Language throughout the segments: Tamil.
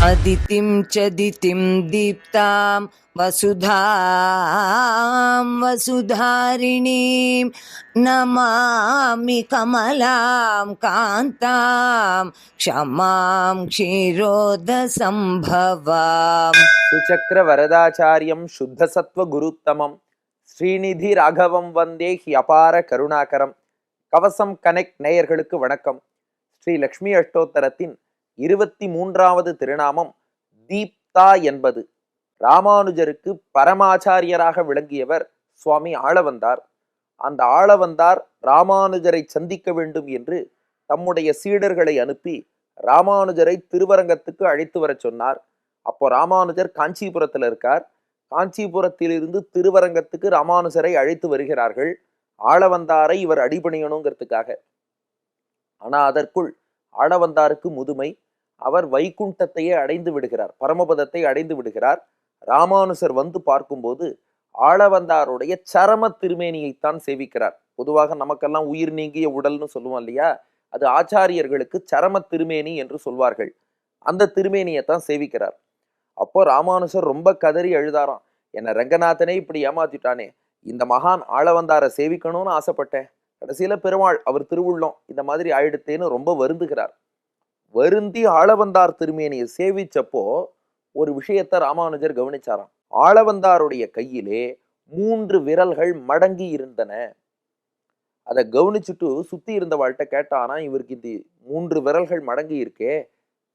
அதிதிம் சதிதிம் தீப்தாம் வசுதாம் வசுதாரிணீம் நமாமி கமலாம் காந்தாம் க்ஷமாம் க்ஷீரோத சம்பவாம். சுசக்கர வரதாச்சாரியம் சுத்த சத்வ குருத்தமம் ஸ்ரீநிதி ராகவம் வந்தே ஹி அபார கருணாகரம். கவசம் கனெக்ட் நேயர்களுக்கு வணக்கம். ஸ்ரீ லக்ஷ்மி அஷ்டோத்தரத்தின் 23வது திருநாமம் தீப்தா என்பது. ராமானுஜருக்கு பரமாச்சாரியராக விளங்கியவர் சுவாமி ஆளவந்தார். அந்த ஆளவந்தார் ராமானுஜரை சந்திக்க வேண்டும் என்று தம்முடைய சீடர்களை அனுப்பி ராமானுஜரை திருவரங்கத்துக்கு அழைத்து வர சொன்னார். அப்போ ராமானுஜர் காஞ்சிபுரத்தில் இருக்கார். காஞ்சிபுரத்திலிருந்து திருவரங்கத்துக்கு ராமானுஜரை அழைத்து வருகிறார்கள். ஆளவந்தாரை இவர் அடிபணியணுங்கிறதுக்காக. ஆனா அதற்குள் ஆளவந்தாருக்கு முதுமை. அவர் வைகுண்டத்தையே அடைந்து விடுகிறார், பரமபதத்தை அடைந்து விடுகிறார். ராமானுஜர் வந்து பார்க்கும்போது ஆளவந்தாருடைய சரம திருமேனியைத்தான் சேவிக்கிறார். பொதுவாக நமக்கெல்லாம் உயிர் நீங்கிய உடல்னு சொல்லுவோம் இல்லையா, அது ஆச்சாரியர்களுக்கு சரம திருமேனி என்று சொல்வார்கள். அந்த திருமேனியைத்தான் சேவிக்கிறார். அப்போ ராமானுஜர் ரொம்ப கதறி அழுதாராம். என்ன ரங்கநாதனே இப்படி ஏமாத்திட்டானே, இந்த மகான் ஆளவந்தாரை சேவிக்கணும்னு ஆசைப்பட்டேன், கடைசியில பெருமாள் அவர் திருவுள்ளம் இந்த மாதிரி ஆயிடுத்தேன்னு ரொம்ப வருந்துகிறார். வருந்தி ஆளவந்தார் திருமேனியை சேவிச்சப்போ ஒரு விஷயத்தை ராமானுஜர் கவனிச்சாராம். ஆளவந்தாருடைய கையிலே 3 விரல்கள் மடங்கி இருந்தன. அதை கவனிச்சுட்டு சுத்தி இருந்தவாழ்கிட்ட கேட்டானா, இவருக்கு இந்த 3 விரல்கள் மடங்கி இருக்கே,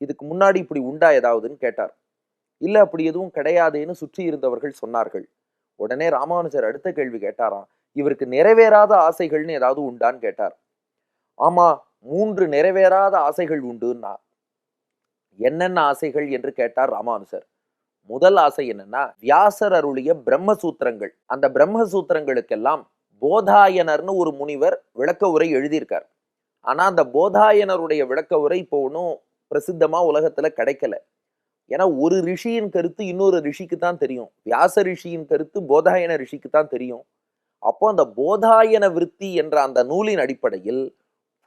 இதுக்கு முன்னாடி இப்படி உண்டா ஏதாவதுன்னு கேட்டார். இல்ல அப்படி எதுவும் கிடையாதுன்னு சுற்றி இருந்தவர்கள் சொன்னார்கள். உடனே ராமானுஜர் அடுத்த கேள்வி கேட்டாராம், இவருக்கு நிறைவேறாத ஆசைகள்னு ஏதாவது உண்டான்னு கேட்டார். ஆமா, 3 நிறைவேறாத ஆசைகள் உண்டுன்னா. என்னென்ன ஆசைகள் என்று கேட்டார் ராமானுஜர். முதல் ஆசை என்னன்னா, வியாசர் அருளிய பிரம்மசூத்திரங்கள். அந்த பிரம்மசூத்திரங்களுக்கெல்லாம் போதாயனர்னு ஒரு முனிவர் விளக்க உரை எழுதியிருக்கார். ஆனா அந்த போதாயனருடைய விளக்க உரை இப்போ ஒன்றும் பிரசித்தமா உலகத்துல கிடைக்கல. ஏன்னா ஒரு ரிஷியின் கருத்து இன்னொரு ரிஷிக்கு தான் தெரியும். வியாச ரிஷியின் கருத்து போதாயன ரிஷிக்கு தான் தெரியும். அப்போ அந்த போதாயன விருத்தி என்ற அந்த நூலின் அடிப்படையில்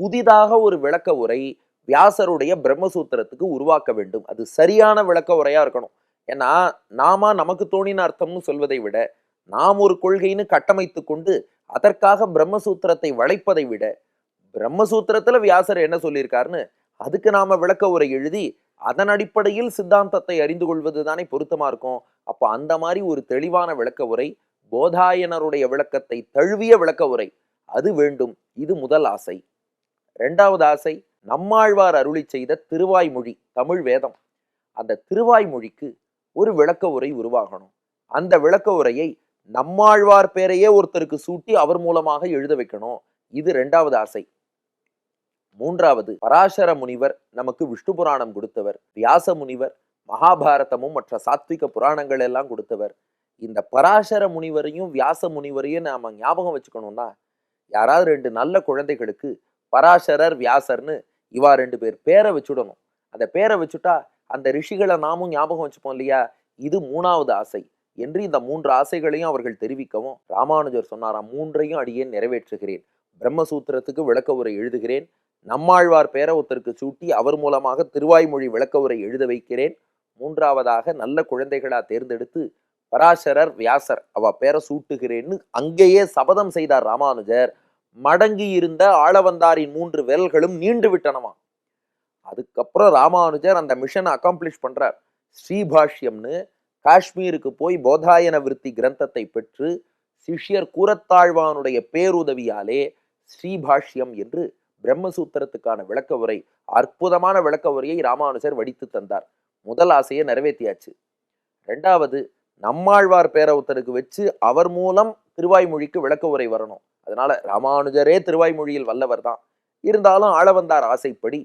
புதிதாக ஒரு விளக்க உரை வியாசருடைய பிரம்மசூத்திரத்துக்கு உருவாக்க வேண்டும். அது சரியான விளக்க உரையா இருக்கணும். ஏன்னா நமக்கு தோணின அர்த்தம்னு சொல்வதை விட, நாம் ஒரு கொள்கைன்னு கட்டமைத்து கொண்டு அதற்காக பிரம்மசூத்திரத்தை வளைப்பதை விட, பிரம்மசூத்திரத்துல வியாசர் என்ன சொல்லியிருக்காருன்னு அதுக்கு நாம விளக்க உரை எழுதி அதன் அடிப்படையில் சித்தாந்தத்தை அறிந்து கொள்வது தானே பொருத்தமா இருக்கும். அப்ப அந்த மாதிரி ஒரு தெளிவான விளக்க உரை, போதாயனருடைய விளக்கத்தை தழுவிய விளக்க உரை, அது வேண்டும். இது முதல் ஆசை. 2வது ஆசை, நம்மாழ்வார் அருளி செய்த திருவாய்மொழி தமிழ் வேதம். அந்த திருவாய்மொழிக்கு ஒரு விளக்க உரை உருவாகணும். அந்த விளக்க உரையை நம்மாழ்வார் பேரையே ஒருத்தருக்கு சூட்டி அவர் மூலமாக எழுத வைக்கணும். இது 2வது ஆசை. 3வது, பராசர முனிவர் நமக்கு விஷ்ணு புராணம் கொடுத்தவர். வியாச முனிவர் மகாபாரதமும் மற்ற சாத்விக புராணங்கள் எல்லாம் கொடுத்தவர். இந்த பராசர முனிவரையும் வியாச முனிவரையும் நாம ஞாபகம் வச்சுக்கணும்னா, யாராவது 2 நல்ல குழந்தைகளுக்கு பராசரர் வியாசர்னு இவா 2 பேர் பேரை வச்சுடணும். அந்த பேரை வச்சுட்டா அந்த ரிஷிகளை நாமும் ஞாபகம் வச்சுப்போம் இல்லையா. இது 3வது ஆசை என்று இந்த 3 ஆசைகளையும் அவர்கள் தெரிவிக்கவும் ராமானுஜர் சொன்னாராம், 3ஐயும் அடியேன் நிறைவேற்றுகிறேன். பிரம்மசூத்திரத்துக்கு விளக்க உரை எழுதுகிறேன். நம்மாழ்வார் பேரை ஒருத்தருக்கு சூட்டி அவர் மூலமாக திருவாய்மொழி விளக்க உரை எழுத வைக்கிறேன். 3வதாக நல்ல குழந்தைகளா தேர்ந்தெடுத்து பராசரர் வியாசர் அவ பேரை சூட்டுகிறேன்னு அங்கேயே சபதம் செய்தார் ராமானுஜர். மடங்கி இருந்த ஆளவந்தாரின் 3 விரல்களும் நீண்டு விட்டனமா. அதுக்கப்புறம் ராமானுஜர் அந்த மிஷனை அக்காம்ப்ளிஷ் பண்றார். ஸ்ரீபாஷ்யம்னு காஷ்மீருக்கு போய் போதாயன விருத்தி கிரந்தத்தை பெற்று சிஷ்யர் கூரத்தாழ்வானுடைய பேருதவியாலே ஸ்ரீபாஷ்யம் என்று பிரம்மசூத்திரத்துக்கான விளக்க உரை, அற்புதமான விளக்க உரையை ராமானுஜர் வடித்து தந்தார். முதல் ஆசையை நிறைவேற்றியாச்சு. 2வது, நம்மாழ்வார் பேரை ஒருத்தருக்கு வச்சு அவர் மூலம் திருவாய்மொழிக்கு விளக்க உரை வரணும். அதனால ராமானுஜரே திருவாய்மொழியில் வல்லவர் தான். இருந்தாலும் ஆளவந்தார் ஆசைப்படி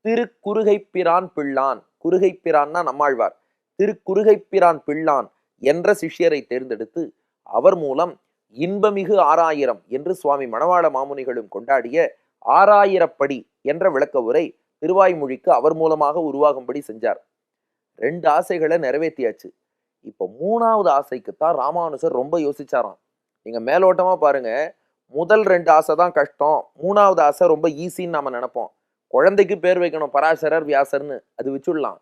திருக்குறுகைப்பிரான் பிள்ளான், குறுகைப்பிரான்னா நம்மாழ்வார், திருக்குறுகைப்பிரான் பிள்ளான் என்ற சிஷ்யரை தேர்ந்தெடுத்து அவர் மூலம் இன்பமிகு 6000 என்று சுவாமி மணவாள மாமுனிகளும் கொண்டாடிய 6000 படி என்ற விளக்க உரை திருவாய்மொழிக்கு அவர் மூலமாக உருவாகும்படி செஞ்சார். 2 ஆசைகளை நிறைவேற்றியாச்சு. இப்போ 3வது ஆசைக்குத்தான் ராமானுஜர் ரொம்ப யோசிச்சாராம். நீங்க மேலோட்டமா பாருங்க, முதல் 2 ஆசை தான் கஷ்டம், 3வது ஆசை ரொம்ப ஈஸின்னு நாம நினைப்போம். குழந்தைக்கு பேர் வைக்கணும் பராசரர் வியாசர்னு, அது வச்சுடலாம்.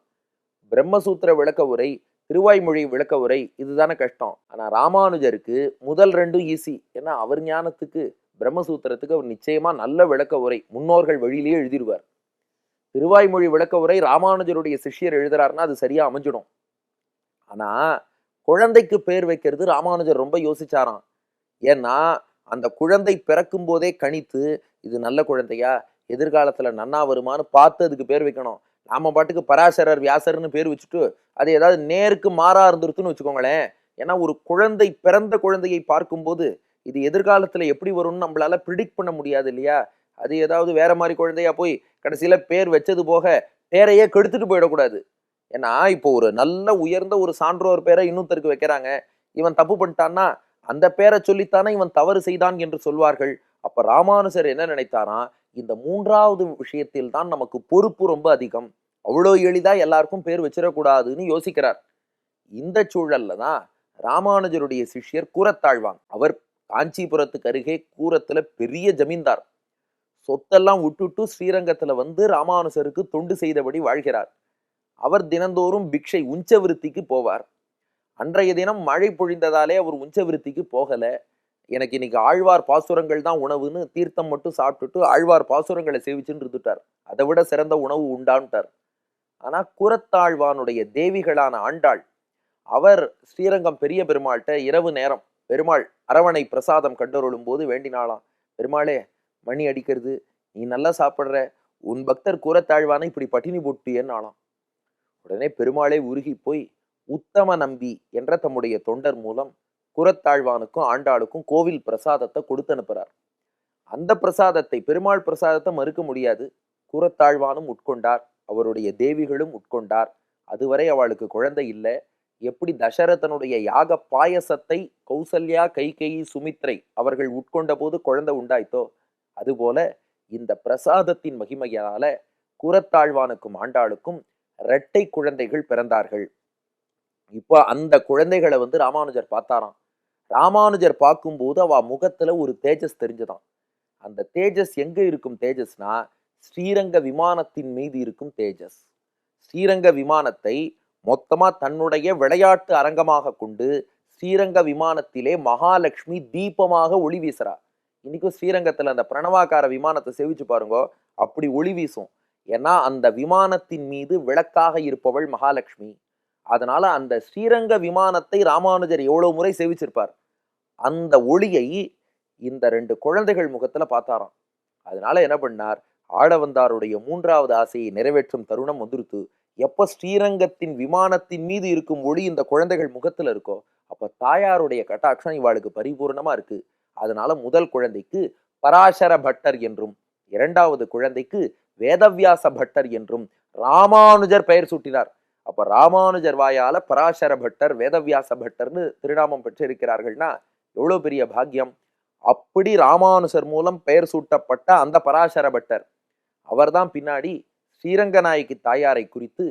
பிரம்மசூத்திர விளக்க உரை, திருவாய்மொழி விளக்க உரை இதுதானே கஷ்டம். ஆனா ராமானுஜருக்கு முதல் 2ம் ஈஸி. ஏன்னா அவர் ஞானத்துக்கு பிரம்மசூத்திரத்துக்கு அவர் நிச்சயமா நல்ல விளக்க உரை முன்னோர்கள் வழியிலேயே எழுதிடுவார். திருவாய்மொழி விளக்க உரை ராமானுஜருடைய சிஷ்யர் எழுதுறாருன்னா அது சரியா அமைஞ்சிடும். ஆனா குழந்தைக்கு பேர் வைக்கிறது ராமானுஜர் ரொம்ப யோசிச்சாராம். ஏன்னா அந்த குழந்தை பிறக்கும் போதே கணித்து இது நல்ல குழந்தையா, எதிர்காலத்துல நன்னா வருமானு பார்த்து அதுக்கு பேர் வைக்கணும். நாம பாட்டுக்கு பராசரர் வியாசர்னு பேர் வச்சுட்டு அது ஏதாவது நேருக்கு மாறா இருந்துருத்துன்னு வச்சுக்கோங்களேன். ஏன்னா ஒரு குழந்தை பிறந்த குழந்தையை பார்க்கும்போது இது எதிர்காலத்துல எப்படி வரும்னு நம்மளால ப்ரிடிக்ட் பண்ண முடியாது இல்லையா. அது ஏதாவது வேற மாதிரி குழந்தையா போய் கடைசியில பேர் வச்சது போக பேரையே கெடுத்துட்டு போயிடக்கூடாது. ஏன்னா இப்போ ஒரு நல்ல உயர்ந்த ஒரு சான்றோர் பேரை இன்னொருத்தருக்கு வைக்கிறாங்க, இவன் தப்பு பண்ணிட்டான்னா அந்த பேரை சொல்லித்தானே இவன் தவறு செய்தான் என்று சொல்வார்கள். அப்ப ராமானுஜர் என்ன நினைத்தாராம், இந்த 3வது விஷயத்தில் தான் நமக்கு பொறுப்பு ரொம்ப அதிகம், அவ்வளோ எளிதா எல்லாருக்கும் பேர் வச்சிடக்கூடாதுன்னு யோசிக்கிறார். இந்த சூழல்ல தான் ராமானுஜருடைய சிஷ்யர் கூரத்தாழ்வான். அவர் காஞ்சிபுரத்துக்கு அருகே கூரத்துல பெரிய ஜமீன்தார். சொத்தெல்லாம் விட்டுட்டு ஸ்ரீரங்கத்துல வந்து ராமானுஜருக்கு தொண்டு செய்தபடி வாழ்கிறார். அவர் தினந்தோறும் பிக்ஷை உஞ்சவிருத்திக்கு போவார். அன்றைய தினம் மழை பொழிந்ததாலே அவர் உஞ்சவிருத்திக்கு போகல. எனக்கு இன்னைக்கு ஆழ்வார் பாசுரங்கள் தான் உணவுன்னு தீர்த்தம் மட்டும் சாப்பிட்டுட்டு ஆழ்வார் பாசுரங்களை சேவிச்சுன்னு இருந்துட்டார். அதை விட சிறந்த உணவு உண்டான்ட்டார். ஆனா குரத்தாழ்வானுடைய தேவிகளான ஆண்டாள் அவர் ஸ்ரீரங்கம் பெரிய பெருமாள்கிட்ட இரவு நேரம் பெருமாள் அரவணை பிரசாதம் கண்டருளும் போது வேண்டினாலாம், பெருமாளே மணி அடிக்கிறது, நீ நல்லா சாப்பிடுற, உன் பக்தர் கூரத்தாழ்வானை இப்படி பட்டினி போட்டியேன்னாலாம். உடனே பெருமாளே உருகி போய் உத்தம நம்பி என்ற தம்முடைய தொண்டர் மூலம் குரத்தாழ்வானுக்கும் ஆண்டாளுக்கும் கோவில் பிரசாதத்தை கொடுத்து அனுப்புறார். அந்த பிரசாதத்தை பெருமாள் பிரசாதத்தை மறுக்க முடியாது. கூரத்தாழ்வானும் உட்கொண்டார், அவருடைய தேவிகளும் உட்கொண்டார். அதுவரை அவளுக்கு குழந்தை இல்லை. எப்படி தசரதனுடைய யாக பாயசத்தை கௌசல்யா கைகேயி சுமித்ரை அவர்கள் உட்கொண்ட போது குழந்தை உண்டாய்த்தோ அதுபோல இந்த பிரசாதத்தின் மகிமையால கூரத்தாழ்வானுக்கும் ஆண்டாளுக்கும் இரட்டை குழந்தைகள் பிறந்தார்கள். இப்போ அந்த குழந்தைகளை வந்து ராமானுஜர் பார்த்தாராம். ராமானுஜர் பார்க்கும்போது அவ முகத்துல ஒரு தேஜஸ் தெரிஞ்சுதான். அந்த தேஜஸ் எங்க இருக்கும் தேஜஸ்னா ஸ்ரீரங்க விமானத்தின் மீது இருக்கும் தேஜஸ். ஸ்ரீரங்க விமானத்தை மொத்தமா தன்னுடைய விளையாட்டு அரங்கமாக கொண்டு ஸ்ரீரங்க விமானத்திலே மகாலட்சுமி தீபமாக ஒளி வீசுறா. இன்னைக்கும் ஸ்ரீரங்கத்துல அந்த பிரணவாகார விமானத்தை சேவிச்சு பாருங்க, அப்படி ஒளி வீசும். ஏன்னா அந்த விமானத்தின் மீது விளக்காக இருப்பவள் மகாலட்சுமி. அதனால அந்த ஸ்ரீரங்க விமானத்தை ராமானுஜர் எவ்வளவு முறை சேவிச்சிருப்பார். அந்த ஒளியை இந்த 2 குழந்தைகள் முகத்துல பார்த்தாராம். அதனால என்ன பண்ணார், ஆளவந்தாருடைய 3வது ஆசையை நிறைவேற்றும் தருணம் வந்துருத்து. எப்ப ஸ்ரீரங்கத்தின் விமானத்தின் மீது இருக்கும் ஒளி இந்த குழந்தைகள் முகத்துல இருக்கோ அப்ப தாயாருடைய கட்டாட்சம் இவாளுக்கு பரிபூர்ணமா இருக்கு. அதனால முதல் குழந்தைக்கு பராசர பட்டர் என்றும் 2வது குழந்தைக்கு வேதவியாச பட்டர் என்றும் ராமானுஜர் பெயர் சூட்டினார். அப்ப ராமானுஜர் வாயால பராசர பட்டர் வேதவியாச பட்டர்னு திருநாமம் பெற்றிருக்கிறார்கள்னா எவ்வளவு பெரிய பாக்கியம். அப்படி ராமானுஜர் மூலம் பெயர் சூட்டப்பட்ட அந்த பராசர பட்டர் அவர்தான் பின்னாடி ஸ்ரீரங்கநாயகி தாயாரை குறித்து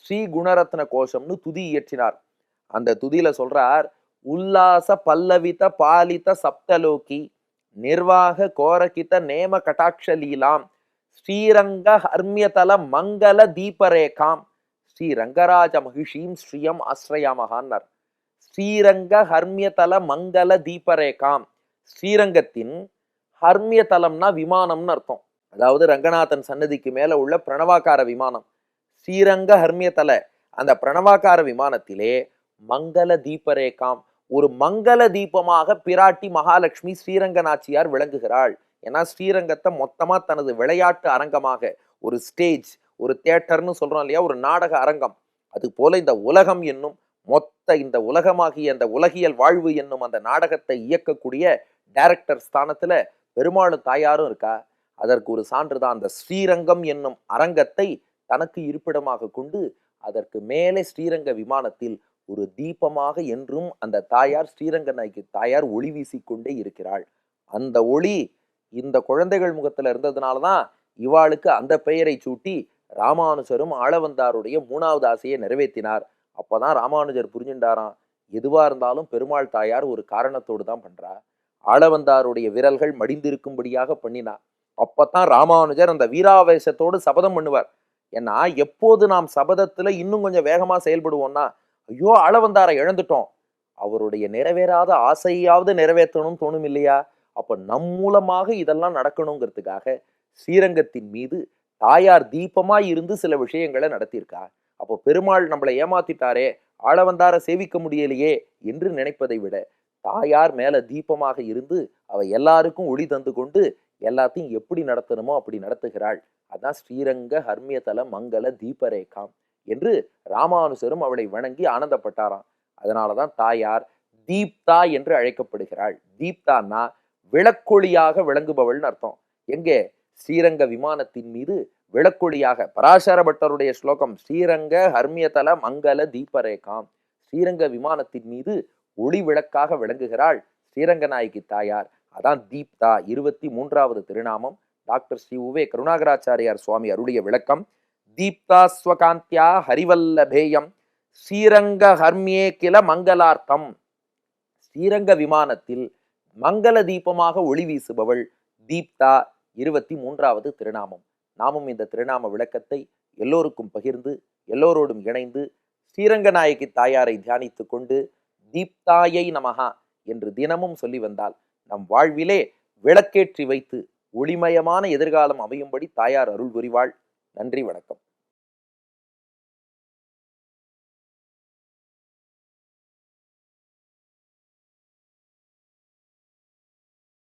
ஸ்ரீ குணரத்ன கோஷம்னு துதி இயற்றினார். அந்த துதியில சொல்றார், உல்லாச பல்லவித பாலித சப்தலோகி நிர்வாக கோரகித நேம கட்டாட்ச லீலாம் ஸ்ரீரங்க ஹர்மியதல மங்கள தீபரேகாம் ஸ்ரீ ரங்கராஜ மகிஷீம் ஸ்ரீயம் ஆஸ்ரயாமகான்னர். ஸ்ரீரங்க ஹர்மியதல மங்கள தீபரேகாம், ஸ்ரீரங்கத்தின் ஹர்மியதலம்னா விமானம்னு அர்த்தம். அதாவது ரங்கநாதன் சன்னதிக்கு மேல உள்ள பிரணவாக்கார விமானம் ஸ்ரீரங்க ஹர்மியதல. அந்த பிரணவாக்கார விமானத்திலே மங்கள தீபரேகாம், ஒரு மங்கள தீபமாக பிராட்டி மகாலட்சுமி ஸ்ரீரங்க நாச்சியார் விளங்குகிறாள். ஏன்னா ஸ்ரீரங்கத்தை மொத்தமா தனது விளையாட்டு அரங்கமாக, ஒரு ஸ்டேஜ், ஒரு தியேட்டர்னு சொல்றோம் இல்லையா, ஒரு நாடக அரங்கம், அது போல இந்த உலகம் என்னும் மொத்த இந்த உலகமாகிய அந்த உலகியல் வாழ்வு என்னும் அந்த நாடகத்தை இயக்கக்கூடிய டைரக்டர் ஸ்தானத்துல பெருமாளும் தாயாரும் இருக்கா. அதற்கு ஒரு சான்றுதான் அந்த ஸ்ரீரங்கம் என்னும் அரங்கத்தை தனக்கு இருப்பிடமாக கொண்டு அதற்கு மேலே ஸ்ரீரங்க விமானத்தில் ஒரு தீபமாக என்றும் அந்த தாயார் ஸ்ரீரங்க நாயகி தாயார் ஒளி வீசிக்கொண்டே இருக்கிறாள். அந்த ஒளி இந்த குழந்தைகள் முகத்துல இருந்ததுனாலதான் இவாளுக்கு அந்த பெயரை சூட்டி ராமானுஜரும் ஆளவந்தாருடைய 3வது ஆசையை நிறைவேற்றினார். அப்பதான் ராமானுஜர் புரிஞ்சுட்டாராம், எதுவா இருந்தாலும் பெருமாள் தாயார் ஒரு காரணத்தோடு தான் பண்றா. ஆளவந்தாருடைய விரல்கள் மடிந்திருக்கும்படியாக பண்ணினார். அப்பதான் ராமானுஜர் அந்த வீராவேசத்தோடு சபதம் பண்ணுவார். ஏன்னா எப்போது நாம் சபதத்துல இன்னும் கொஞ்சம் வேகமா செயல்படுவோம்னா, ஐயோ ஆளவந்தாரை இழந்துட்டோம், அவருடைய நிறைவேறாத ஆசையாவது நிறைவேற்றணும் தோணும் இல்லையா? அப்ப நம் மூலமாக இதெல்லாம் நடக்கணுங்கிறதுக்காக ஸ்ரீரங்கத்தின் மீது தாயார் தீபமாய் இருந்து சில விஷயங்களை நடத்தியிருக்கா. அப்போ பெருமாள் நம்மளை ஏமாத்திட்டாரே, ஆளவந்தார சேவிக்க முடியலையே என்று நினைப்பதை விட தாயார் மேல தீபமாக இருந்து அவ எல்லாருக்கும் ஒளி தந்து கொண்டு எல்லாத்தையும் எப்படி நடத்தணுமோ அப்படி நடத்துகிறாள். அதான் ஸ்ரீரங்க ஹர்மியதல மங்கள தீபரேகாம் என்று ராமானுசரும் அவளை வணங்கி ஆனந்தப்பட்டாராம். அதனாலதான் தாயார் தீப்தா என்று அழைக்கப்படுகிறாள். தீப்தான்னா விளக்கொளியாக விளங்குபவள்னு அர்த்தம். எங்கே? ஸ்ரீரங்க விமானத்தின் மீது விளக்கொளியாக. பராசர பட்டருடைய ஸ்லோகம், ஸ்ரீரங்க ஹர்மியதல மங்கள தீபரேகாம். ஸ்ரீரங்க விமானத்தின் மீது ஒளி விளக்காக விளங்குகிறாள் ஸ்ரீரங்க நாயகி தாயார். அதான் தீப்தா. 23வது திருநாமம். டாக்டர் ஸ்ரீ உவே கருணாகராச்சாரியார் சுவாமி அருளிய விளக்கம். தீப்தா ஸ்வகாந்தியா ஹரிவல்லபேயம் ஸ்ரீரங்க ஹர்மியே கில மங்களார்த்தம். ஸ்ரீரங்க விமானத்தில் மங்கள தீபமாக ஒளி வீசுபவள் தீப்தா. 23வது திருநாமம். நாமும் இந்த திருநாம விளக்கத்தை எல்லோருக்கும் பகிர்ந்து எல்லோரோடும் இணைந்து ஸ்ரீரங்க நாயகி தாயாரை தியானித்து கொண்டு தீப்தாயை நமஹா என்று தினமும் சொல்லி வந்தால் நம் வாழ்விலே விளக்கேற்றி வைத்து ஒளிமயமான எதிர்காலம் அமையும்படி தாயார் அருள் புரிவாள். நன்றி, வணக்கம்.